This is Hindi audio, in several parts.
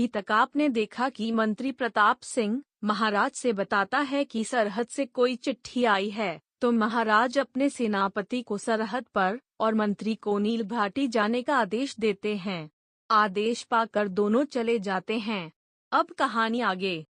अभी तक आपने देखा कि मंत्री प्रताप सिंह महाराज से बताता है कि सरहद से कोई चिट्ठी आई है, तो महाराज अपने सेनापति को सरहद पर और मंत्री को नील घाटी जाने का आदेश देते हैं। आदेश पाकर दोनों चले जाते हैं। अब कहानी आगे।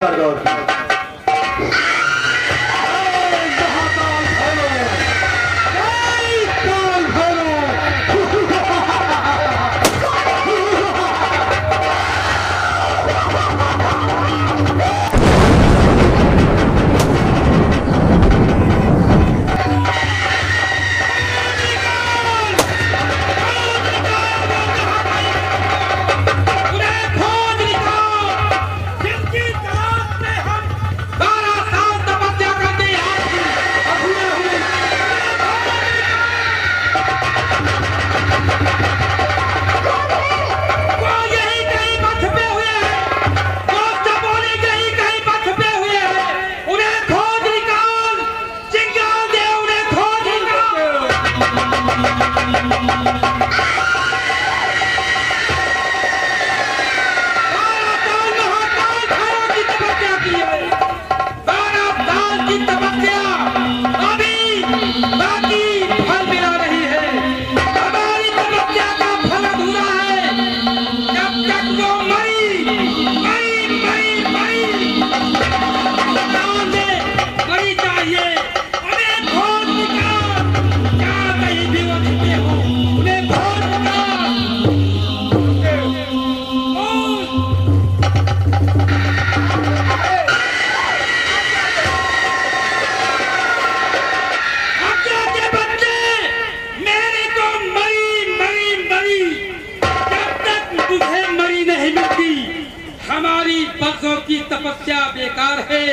तपस्या बेकार है।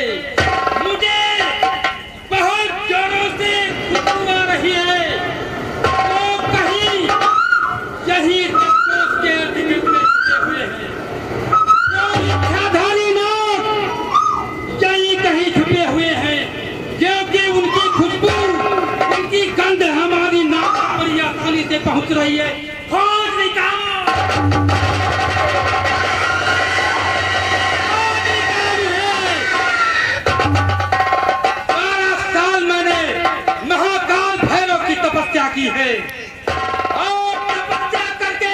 मुझे बहुत जोरों से खुशबू आ रही है, तो कहीं यही रक्तों के अधिमित में छुपे हुए हैं, तो इच्छाधारी लोग यही कहीं छुपे हुए हैं, क्योंकि उनकी खुशबू, उनकी गंध हमारी नाक पर आसानी से पहुंच रही है। खोज निकालो। की है और तपस्या करके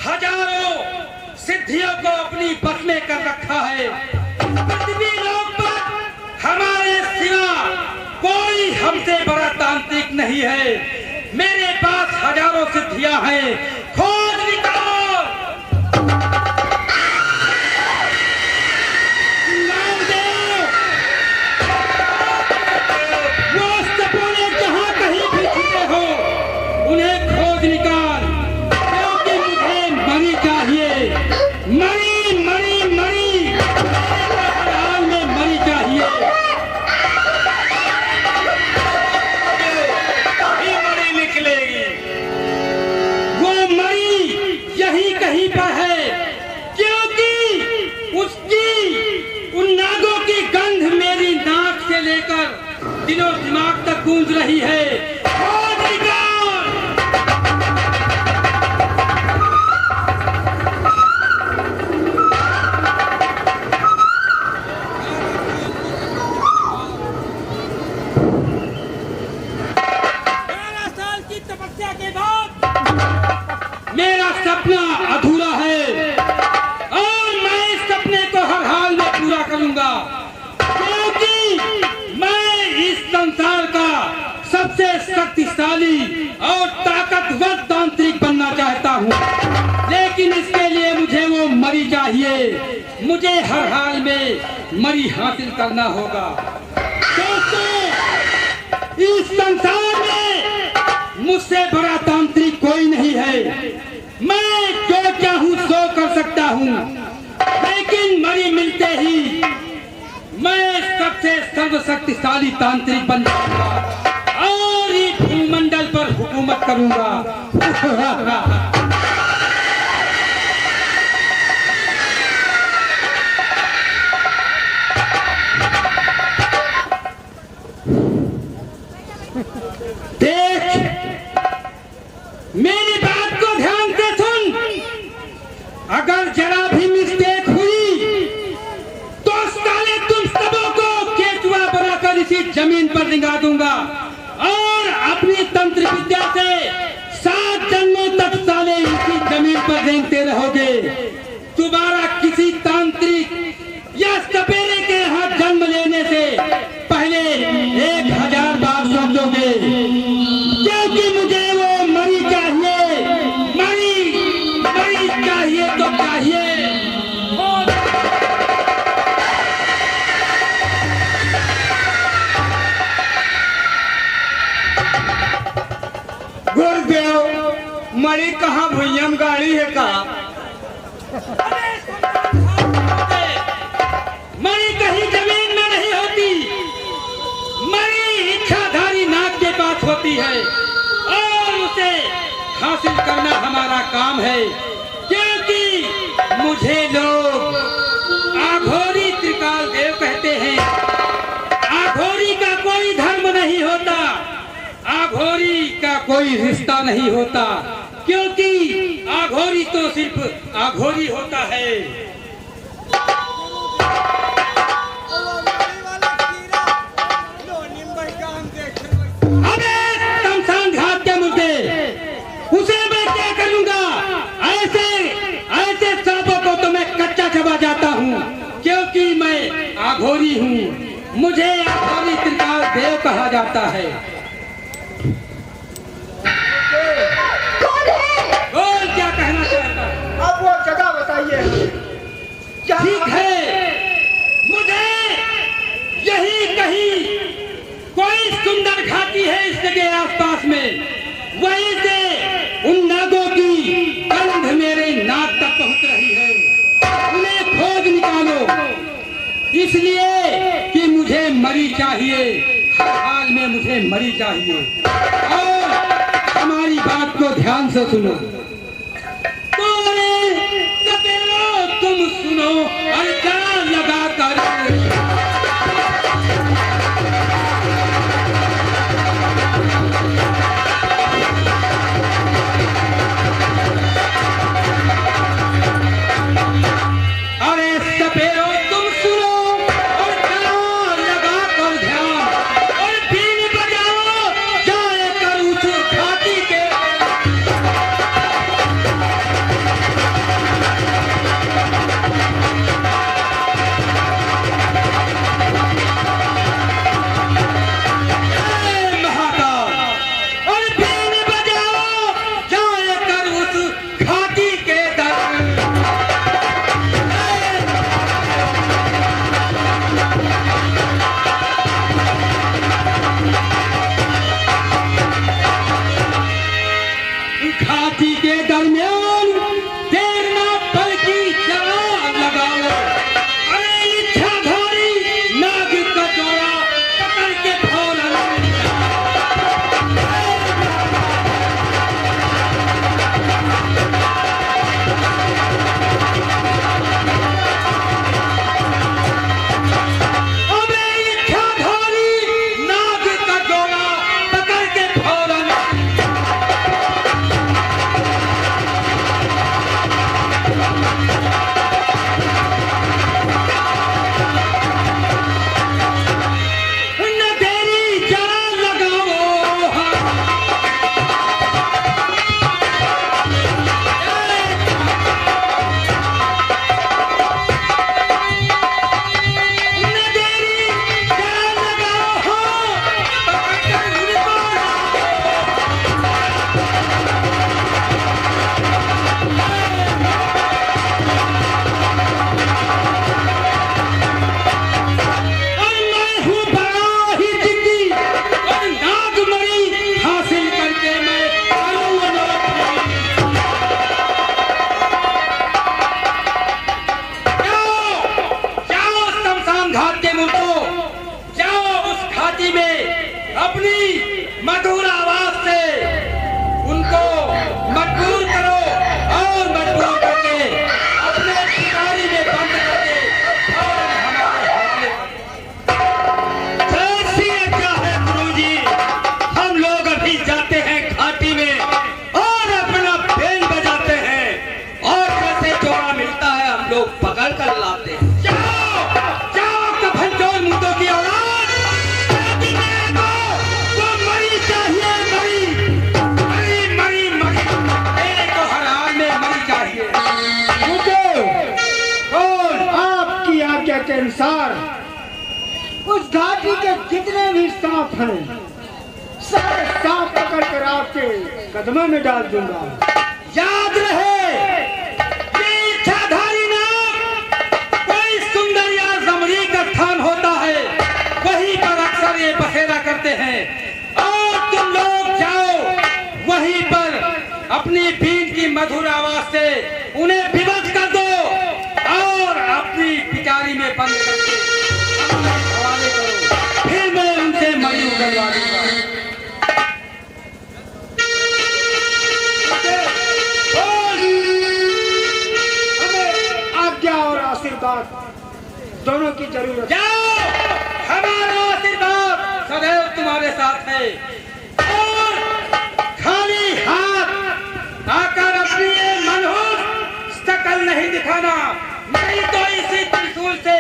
हजारों सिद्धियों को अपनी बस में कर रखा है। पृथ्वी लोक पर हमारे सिवा कोई हमसे बड़ा तांत्रिक नहीं है। मेरे पास हजारों सिद्धियां हैं। खोज निकालो। दिनों दिमाग तक गूंज रही है। साल की तपस्या के बाद मेरा सपना अधूरा है और मैं इस सपने को हर हाल में पूरा करूंगा, क्योंकि इस संसार का सबसे शक्तिशाली और ताकतवर तांत्रिक बनना चाहता हूँ, लेकिन इसके लिए मुझे वो मरी चाहिए। मुझे हर हाल में मरी हासिल करना होगा। दोस्तों, इस संसार में मुझसे बड़ा तांत्रिक कोई नहीं है। मैं जो चाहूँ सो कर सकता हूँ, लेकिन मरी मिलते ही मैं सबसे सर्वशक्तिशाली तांत्रिक बन जाऊंगा और इस भूमंडल पर हुकूमत करूंगा। देख, मेरी बात को ध्यान से सुन। अगर जरा भी मिस्टेक दूंगा और अपनी तंत्र विद्या से 7 जन्मों तक साले इसी जमीन पर रेंगते रहोगे। दोबारा किसी तांत्रिक या सपेरे के यहाँ जन्म लेने से पहले 1000 बार सोचोगे, क्योंकि मुझे वो मरी चाहिए, मरी चाहिए तो चाहिए। गुरुदेव, मरी कहाँ भुइयम गाड़ी है का? मरी कहीं जमीन में नहीं होती, मरी इच्छाधारी नाग के पास होती है और उसे हासिल करना हमारा काम है, क्योंकि मुझे लोग आघोरी त्रिकाल देव कहते हैं। आघोरी का कोई धर्म नहीं होता, आघोरी का कोई रिश्ता नहीं होता, क्योंकि आघोरी तो सिर्फ आघोरी होता है। अबे शमशान घाट के मुद्दे, उसे मैं क्या करूंगा? ऐसे सांपों को तो मैं कच्चा चबा जाता हूँ, क्योंकि मैं आघोरी हूँ। मुझे आघोरी त्रिकाल देव कहा जाता है। बोल, क्या कहना चाहता है? अब वो जगह बताइए। ठीक है, मुझे यही कहीं कोई सुंदर घाटी है इस जगह आसपास में, वहीं से उन नागों की गंध मेरे नाक तक पहुंच रही है। उन्हें खोज निकालो, इसलिए कि मुझे मरी चाहिए, हर हाल में मुझे मरी चाहिए। और हमारी बात को ध्यान से सुनो। तुम सुनो और कान लगा कर के अनुसार उस घाटी के जितने भी सांप हैं सारे सांप पकड़ कर आपके कदमों में डाल दूंगा। याद रहे, ये इच्छाधारी नाग कोई सुंदर या जमरी का स्थान होता है, वहीं पर अक्सर ये बसेरा करते हैं। और तुम लोग जाओ वहीं पर अपनी बीन की मधुर आवाज से उन्हें विवश कर दो और अपनी पिटारी में बंद करके हवाले करो, फिर मैं उनसे मणि उगलवा दूंगा। आशीर्वाद दोनों की जरूरत। जाओ, हमारा आशीर्वाद सदैव तुम्हारे साथ है। और खाली हाथ आकर अपनी ये मनहूस शकल नहीं दिखाना, नहीं तो इसी त्रिशूल से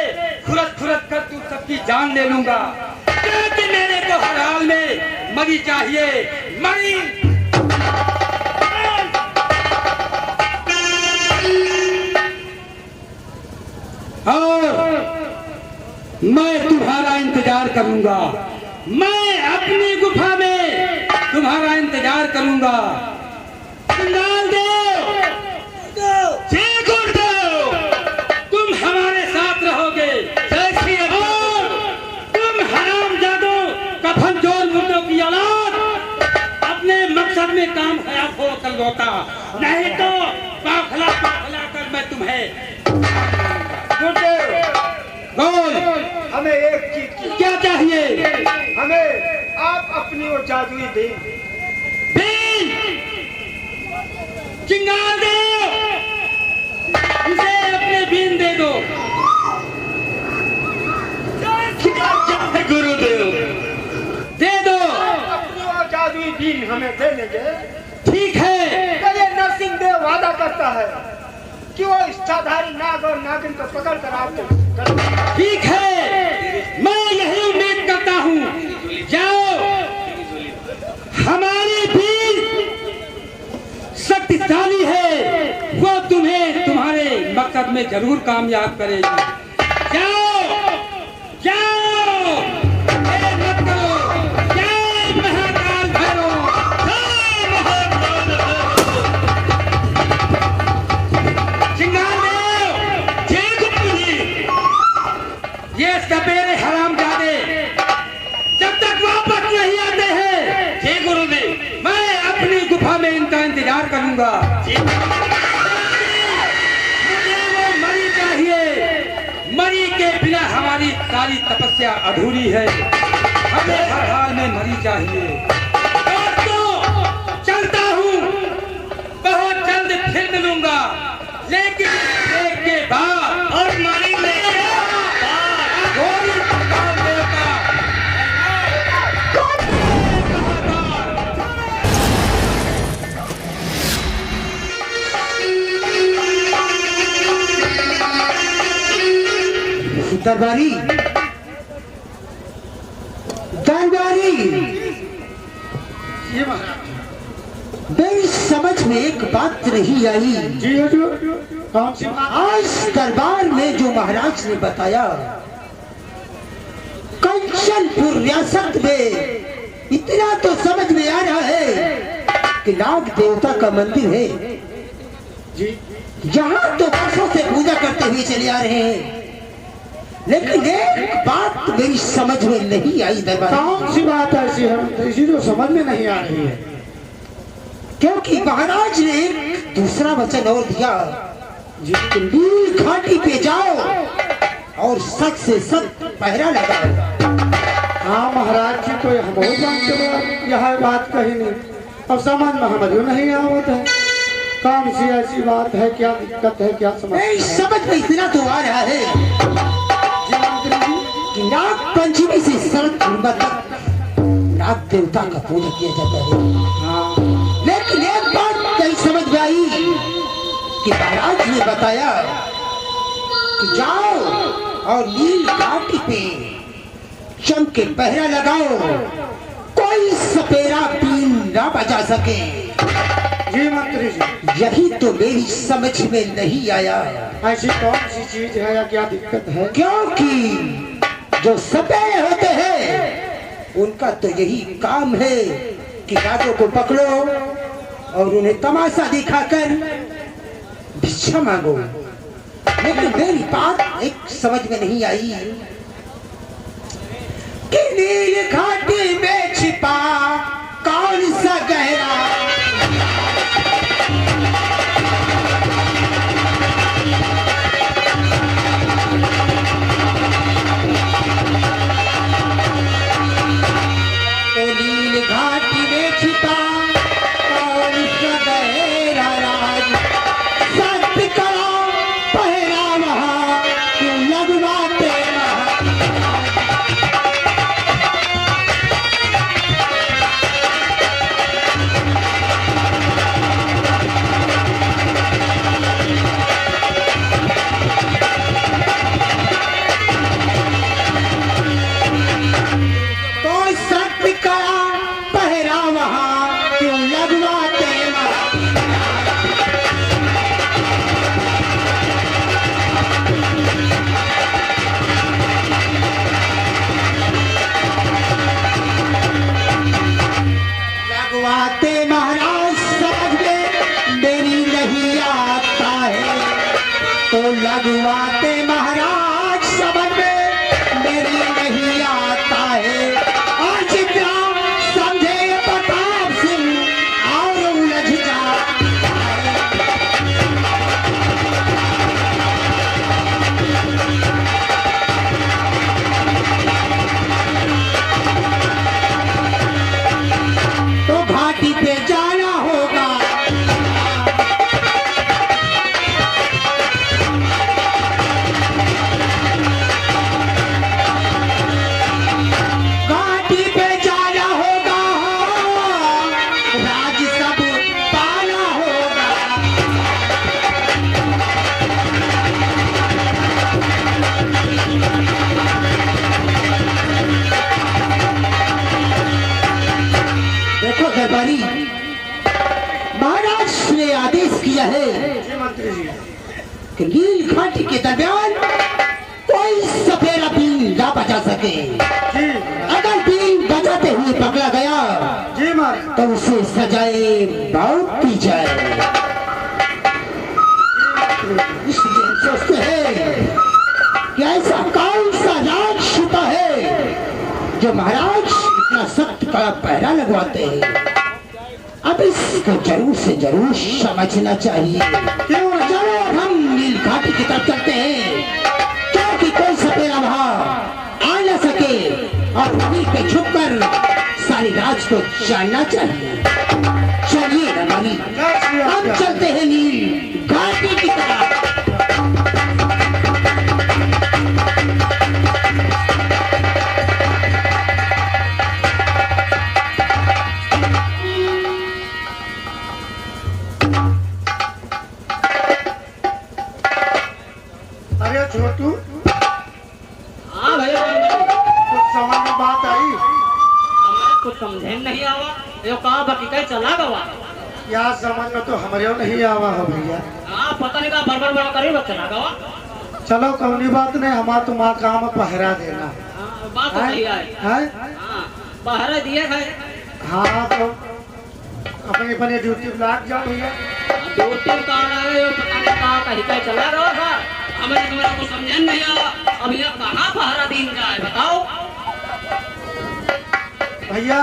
खुरद खुरद कर तुम सबकी जान ले लूंगा। क्योंकि मेरे को हर हाल में मणि चाहिए, मणि। और मैं तुम्हारा इंतजार करूंगा, मैं अपनी गुफा में तुम्हारा इंतजार करूंगा। तुम हमारे साथ रहोगे और तुम हरामजादों कफनजोल मुर्दों की औलाद अपने मकसद में काम खराब हो कर लौटा, नहीं तो पाखला पाखला कर मैं तुम्हें। बोल, हमें एक चीज की क्या चाहिए? हमें आप अपनी वो जादुई बीन चिंगार दो, इसे अपने बीन दे दो। गुरुदेव दे दो, अपनी वो जादुई बीन हमें दे देंगे। ठीक है। कल नरसिंह देव वादा करता है कि वो इच्छाधारी नाग और नागिन को पकड़ कर आपको। ठीक है, मैं यही उम्मीद करता हूँ। जाओ, हमारी बीन शक्तिशाली है, वो तुम्हें तुम्हारे मकसद में जरूर कामयाब करेगी। जाओ जाओ, देर मत करो। जय महाकाल भैरव, जय महाकाल भैरव। चिंगार जय गुप्त जी। ये सपेरे हरामजादे जब तक वापस नहीं आते हैं, जय गुरुदेव, मैं अपनी गुफा में इनका इंतजार करूंगा। मुझे वो मणि चाहिए, मणि के बिना हमारी सारी तपस्या अधूरी है। हमें हर हाल में मणि चाहिए। दोस्तों, चलता हूँ, बहुत जल्द फिर मिलूंगा, लेकिन एक के बाद। और मणि में दरबारी दरबारी, मेरी समझ में एक बात नहीं आई। जी हजूर, कौन सी बात? आज दरबार में जो महाराज ने बताया, कंचनपुर रियासत में इतना तो समझ में आ रहा है कि नाग देवता का मंदिर है जी। यहाँ तो वर्षों से पूजा करते हुए चले आ रहे हैं, लेकिन एक बात मेरी समझ में नहीं आई दरबार। कौन सी बात ऐसी है इसी तो समझ में नहीं आ रही है? क्योंकि महाराज ने एक दूसरा वचन और दिया, नील घाटी पे जाओ और सच से सच पहरा लगाओ। हाँ महाराज जी, तो हम बहुत जानते हो, यह बात कही नहीं और समझ में हमारे नहीं आवत है। कौन सी ऐसी बात है, क्या दिक्कत है, क्या समझ में इतना तो आ रहा है कि नाग पंचमी से शरद पूर्णिमा तक नाग देवता का पूजा किया जाता है। हाँ। लेकिन एक बात नहीं समझ में आई कि महाराज ने बताया कि जाओ और नील घाटी पे जम के पहरा लगाओ, कोई सपेरा बीन ना बजा सके। जी मंत्री जी, यही तो मेरी समझ में नहीं आया। ऐसी कौन सी चीज है या क्या दिक्कत है? क्योंकि जो सपे होते हैं उनका तो यही काम है कि राजों को पकड़ो और उन्हें तमाशा दिखाकर भिक्षा मांगो। लेकिन मेरी बात एक समझ में नहीं आई कि नील घाटी में छिपा कौन सा गहरा तो नील घाटी में छिपा कौन सा गहरा राज सत्य करो पहरा वहाँ क्यों लगवाते तो सत्य करा पहरा वहाँ क्यों लगवाते लगवाते महाराज समझ में मेरी नहीं आता है तो लगवाते महाराज समझ में मेरी नहीं आता है और जितना समझे प्रताप सिंह और उलझ जा तो घाटी पे जाना होगा घाटी पे जाना होगा राज सब पाना होगा देखो दरबारी महाराज ने आदेश किया है जी मंत्री जी, कि नील घाटी के दरमियान कोई सफेरा बीन ना बजा सके। जी अगर बीन बजाते हुए पकड़ा गया जी महाराज, तो उसे सजाए मौत दी जाए। इसलिए हम सोचते हैं कि ऐसा कौन सा राज छुपा है जो महाराज इतना सख्त का पहरा लगवाते हैं। अब इसको जरूर से जरूर समझना चाहिए। क्यों न चलो हम नील घाटी की तरफ चलते हैं क्योंकि कोई सपेरा वहां आ न सके और वहीं पे छुपकर सारी राज को जानना चाहिए। चलिए रमानी, हम चलते हैं नील घाटी की तरफ। अरे छोटू, हाँ भैया कुछ समझ में बात आई? हमें कुछ समझे नहीं आवा यो कहा बाकी कहीं चला गवा यार समझ में तो हमारे नहीं आवा हो भैया। हाँ पता नहीं का बड़बड़ करी बस चला गवा। चलो कौनी बात नहीं, हमारा तुम्हारा काम है पहरा देना। हाँ, बात तो सही है। हैं? हाँ बाहर दिए है हाँ तो अपनी अपनी ड्यूटी पे लाग जाओ भैया। दो तीन कार आए यो पता नहीं कहा कहीं कहीं चला गवा था। हमें तुम्हारा कुछ समझे नहीं आवा। अब ये कहाँ पहरा दिन जाए बताओ। भैया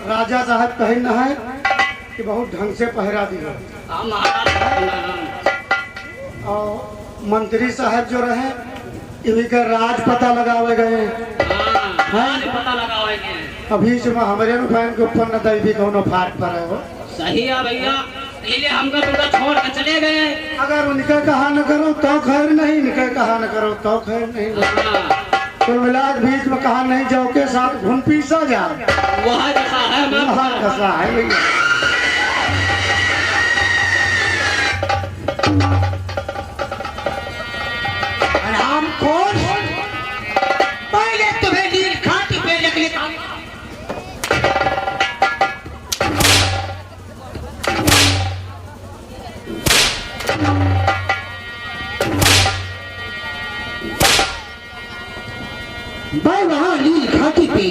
राजा साहब कहे न है कि बहुत ढंग से पहरा दिया हाँ महाराज और मंत्री साहब जो रहे इन्हीं का राज पता लगावे गए। हाँ पता लगाओगे अभी जो हमारे बहन के ऊपर न दई भी कौनो फाट पर है वो सही है भैया। इसलिए हमको तुमको छोड़ के चले गए। अगर उनका कहा न करो तो खैर नहीं, इनका कहा न करो तो खैर नहीं। हाँ, तो मिलाज बीच में कहा नहीं जाओ के साथ घुन पीसा जा वह जैसा है मैं वहाँ कसा है भैया। राम खोज पहले तुम्हें नील घाटी पे लगने का मैं वहाँ नील घाटी पे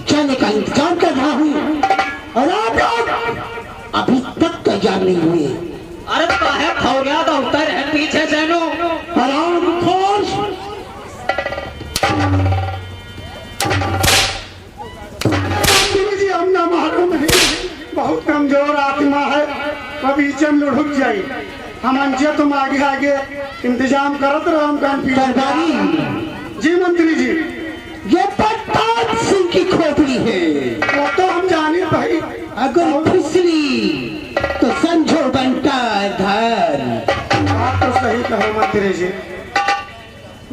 जाने का इंतजार कर रहा हूँ और आप लोग अभी तक तैयार नहीं हुए। अरे काहे खौरिया तो उतर है पीछे से नो। हराम खोर। जी हम ना मालूम नहीं, बहुत कमजोर आत्मा है, कभी जम लुढ़क जाए। हम अंजे तुम आगे आगे इंतजाम करत रहो। हम सरदारी जी मंत्री जी, ये प्रताप सिंह की खोपड़ी है। वो तो हम जाने भाई, अगर फिसली तो समझो बनता धर। बात तो सही कहो मंत्री जी।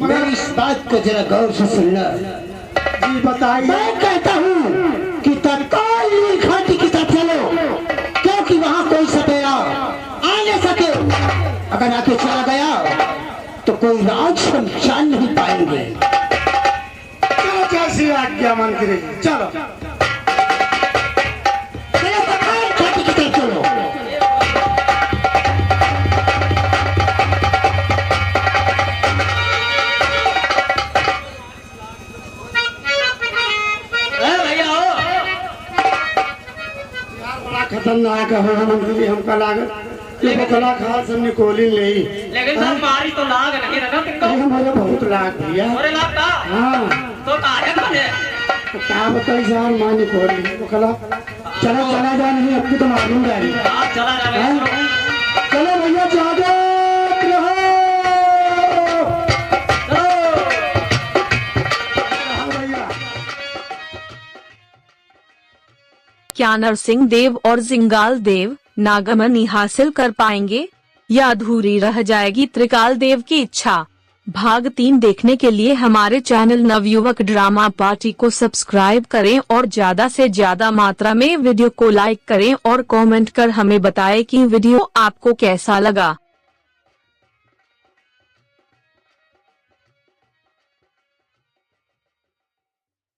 मेरी इस बात को जरा गौर से सुनना। जी बताइए। मैं कहता हूँ कि तत्काल नील घाटी की तरफ चलो, क्योंकि वहाँ कोई सपेरा आ न सके। अगर आके चला गया तो कोई राज हम जान नहीं पाएंगे। चलो जैसी आज्ञा मंत्री जी, चलो। चलो तत्काल घाटी की तरफ चलो। खतरनाक हो मंत्री जी, हमका लागत ये बकला खा सब निकोली ले। लेकिन सर मारी तो लाग नहीं रहा तुमको। हमारे बहुत लाग भैया। अरे लगता हाँ तो काहे बने। क्या बताइए यार, माँ निकोली बकला। चलो चला जा, नहीं अब की तो मालूम गाड़ी। आप चला रहे हाँ? चलो भैया जागो रहो। भैया क्या नरसिंह देव और जिंगाल देव नागमणि हासिल कर पाएंगे या अधूरी रह जाएगी त्रिकाल देव की इच्छा? भाग 3 देखने के लिए हमारे चैनल नवयुवक ड्रामा पार्टी को सब्सक्राइब करें और ज्यादा से ज्यादा मात्रा में वीडियो को लाइक करें और कमेंट कर हमें बताएं कि वीडियो आपको कैसा लगा।